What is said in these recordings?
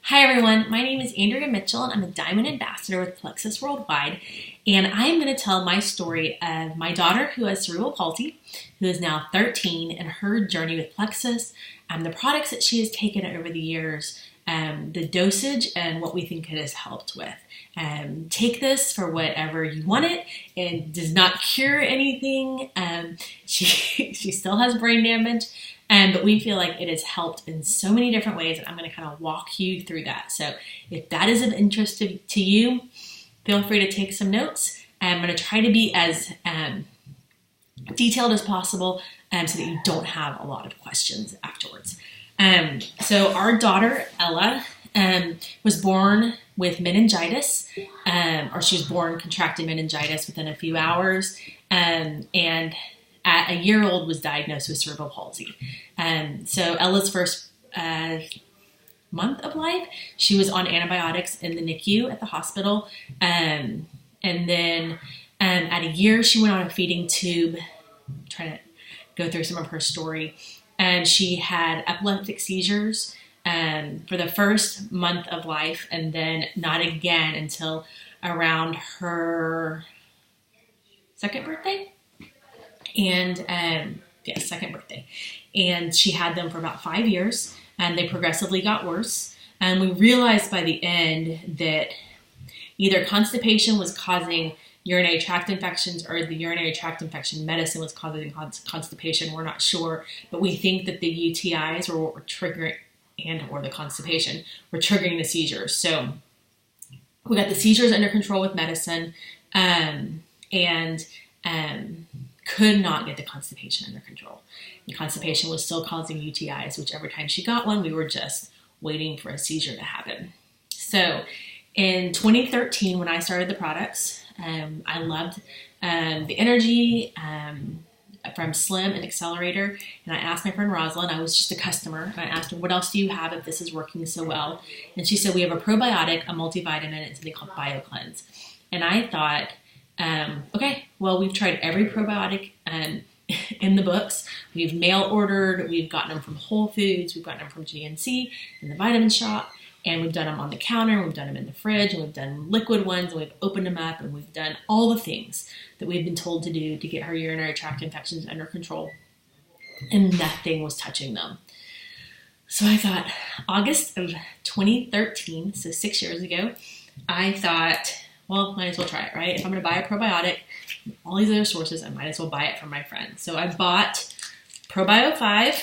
Hi everyone, my name is Andrea Mitchell and I'm a Diamond Ambassador with Plexus Worldwide, and I'm going to tell my story of my daughter who has cerebral palsy, who is now 13, and her journey with Plexus, the products that she has taken over the years, the dosage, and what we think it has helped with. Take this for whatever you want it. It does not cure anything. She still has brain damage. But we feel like it has helped in so many different ways, and I'm going to kind of walk you through that. So if that is of interest to you, feel free to take some notes. I'm going to try to be as detailed as possible so that you don't have a lot of questions afterwards. So our daughter, Ella, was born with meningitis, or she was born contracting meningitis within a few hours, and at a year old was diagnosed with cerebral palsy. So Ella's first month of life, she was on antibiotics in the NICU at the hospital. And then at a year, she went on a feeding tube. I'm trying to go through some of her story. And she had epileptic seizures for the first month of life, and then not again until around her second birthday. Second birthday. And she had them for about 5 years, and they progressively got worse. And we realized by the end that either constipation was causing urinary tract infections, or the urinary tract infection medicine was causing constipation. We're not sure, but we think that the UTIs were what were triggering, or the constipation were triggering the seizures. So we got the seizures under control with medicine, and could not get the constipation under control. The constipation was still causing UTIs, which every time she got one, we were just waiting for a seizure to happen. So in 2013, when I started the products, I loved the energy from Slim and Accelerator. And I asked my friend Rosalind, I was just a customer, and I asked her, what else do you have if this is working so well? And she said, we have a probiotic, a multivitamin, and something called BioCleanse. And I thought, okay, well, we've tried every probiotic in the books. We've mail ordered, we've gotten them from Whole Foods, we've gotten them from GNC in the vitamin shop, and we've done them on the counter, we've done them in the fridge, and we've done liquid ones, and we've opened them up, and we've done all the things that we've been told to do to get her urinary tract infections under control, and nothing was touching them. So I thought, August of 2013, so 6 years ago, I thought, well, might as well try it, right? If I'm going to buy a probiotic, all these other sources, I might as well buy it from my friend. So I bought Probio 5,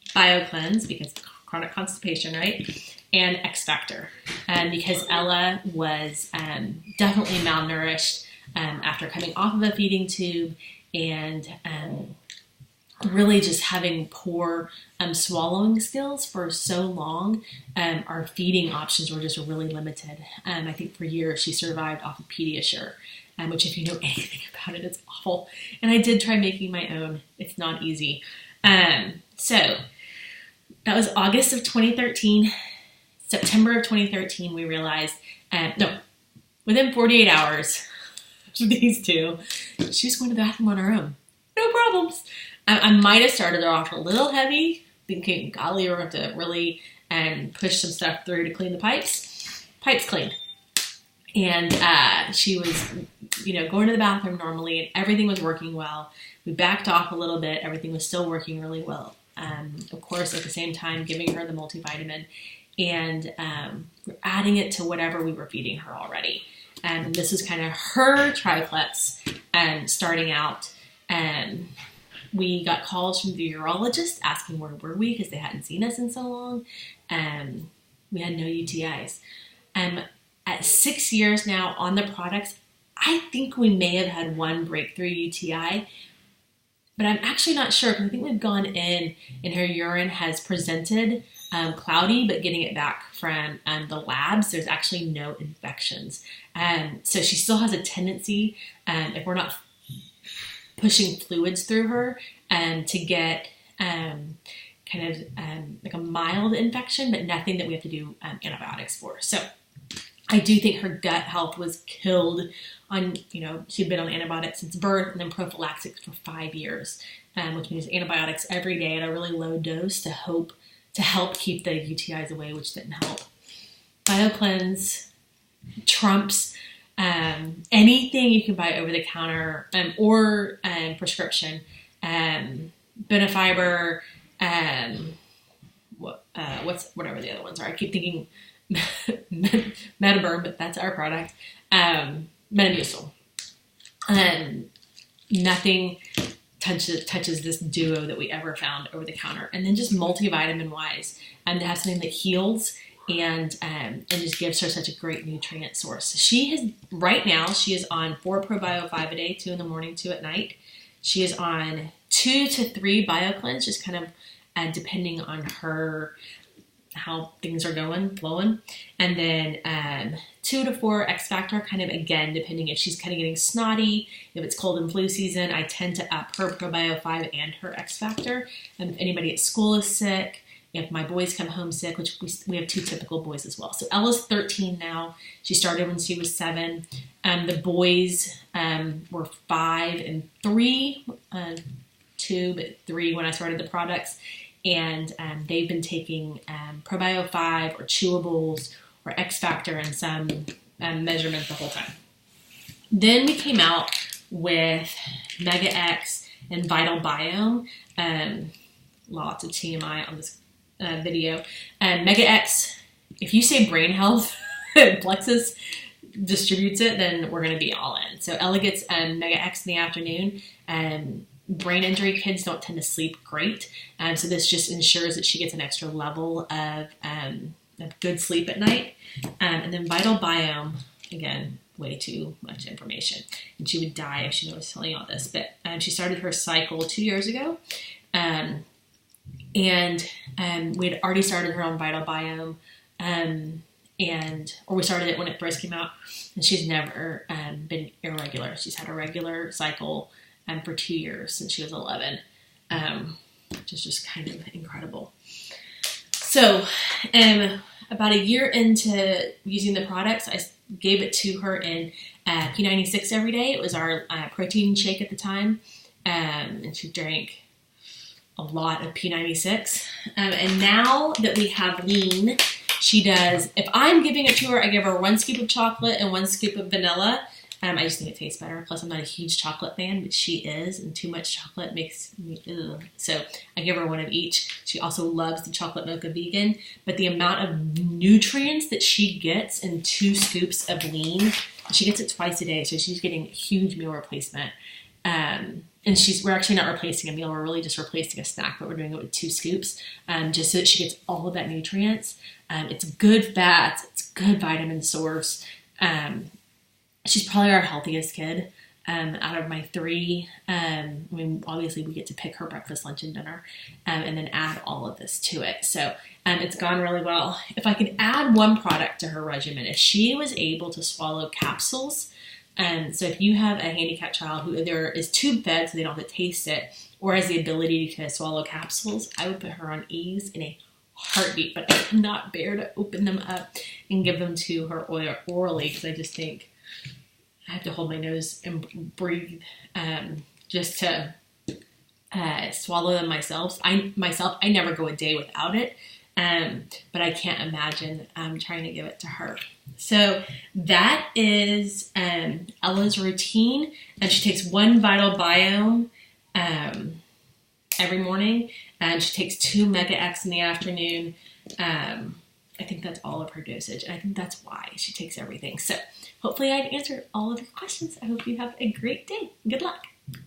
BioCleanse, because chronic constipation, right? And X Factor, because Ella was definitely malnourished after coming off of a feeding tube, and really just having poor swallowing skills for so long. Our feeding options were just really limited. I think for years she survived off of Pediasure, which if you know anything about it, it's awful. And I did try making my own. It's not easy. So that was August of 2013. September of 2013, we realized, within 48 hours of these two, she was going to the bathroom on her own. No problems. I might have started her off a little heavy, thinking, golly, we're going to have to really push some stuff through to clean the pipes. Pipes cleaned. And she was, going to the bathroom normally, and everything was working well. We backed off a little bit. Everything was still working really well. Of course, at the same time, giving her the multivitamin, and we're adding it to whatever we were feeding her already. And this was kind of her triplex starting out. We got calls from the urologist asking where were we, because they hadn't seen us in so long. We had no UTIs. At 6 years now on the products, I think we may have had one breakthrough UTI, but I'm actually not sure, because I think we've gone in and her urine has presented cloudy, but getting it back from the labs, there's actually no infections. So she still has a tendency, if we're not pushing fluids through her, to get like a mild infection, but nothing that we have to do antibiotics for. So I do think her gut health was killed on, she'd been on antibiotics since birth, and then prophylaxis for 5 years, which means antibiotics every day at a really low dose to hope to help keep the UTIs away, which didn't help. BioCleanse trumps anything you can buy over the counter or prescription. Benefiber, whatever the other ones are. I keep thinking Metaburn, but that's our product. Metamucil. Nothing touches this duo that we ever found over the counter. And then just multivitamin wise, to have something that heals and just gives her such a great nutrient source. So she is on 4 Probio 5 a day, 2 in the morning, 2 at night. She is on 2 to 3 BioCleanse, just kind of depending on her, how things are flowing. And then 2 to 4 X Factor, kind of again, depending if she's kind of getting snotty, if it's cold and flu season, I tend to up her Probio 5 and her X Factor. And if anybody at school is sick, if my boys come home sick, which we have 2 typical boys as well. So Ella's 13 now. She started when she was 7. The boys were 5 and 3, 2, but 3 when I started the products. And they've been taking Probio 5 or chewables or X Factor and some measurements the whole time. Then we came out with Mega X and Vital Biome. Lots of TMI on this video. Mega X, if you say brain health, Plexus distributes it, then we're going to be all in. So Ella gets Mega X in the afternoon. Brain injury kids don't tend to sleep great. So this just ensures that she gets an extra level of good sleep at night. And then Vital Biome, again, way too much information. And she would die if she knew I was telling you all this. But she started her cycle 2 years ago. And we had already started her on Vital Biome. Or we started it when it first came out. And she's never been irregular. She's had a regular cycle for 2 years since she was 11, which is just kind of incredible. So about a year into using the products, I gave it to her in P96 every day. It was our protein shake at the time, and she drank a lot of P96. And now that we have lean, she does, if I'm giving it to her, I give her 1 scoop of chocolate and 1 scoop of vanilla. I just think it tastes better. Plus, I'm not a huge chocolate fan, but she is, and too much chocolate makes me ugh. So I give her 1 of each. She also loves the chocolate mocha vegan, but the amount of nutrients that she gets in 2 scoops of lean, she gets it twice a day, so she's getting a huge meal replacement. And we're actually not replacing a meal, we're really just replacing a snack, but we're doing it with 2 scoops, just so that she gets all of that nutrients. It's good fats, it's good vitamin source. She's probably our healthiest kid out of my 3. Obviously we get to pick her breakfast, lunch, and dinner, and then add all of this to it. So it's gone really well. If I could add 1 product to her regimen, if she was able to swallow capsules, so if you have a handicapped child who either is tube fed so they don't have to taste it, or has the ability to swallow capsules, I would put her on Ease in a heartbeat, but I cannot bear to open them up and give them to her orally, because I just think I have to hold my nose and breathe just to swallow them myself. I never go a day without it, but I can't imagine trying to give it to her. So that is Ella's routine, and she takes 1 Vital Biome every morning, and she takes 2 Mega X in the afternoon. I think that's all of her dosage, and I think that's why she takes everything. So hopefully I've answered all of your questions. I hope you have a great day. Good luck.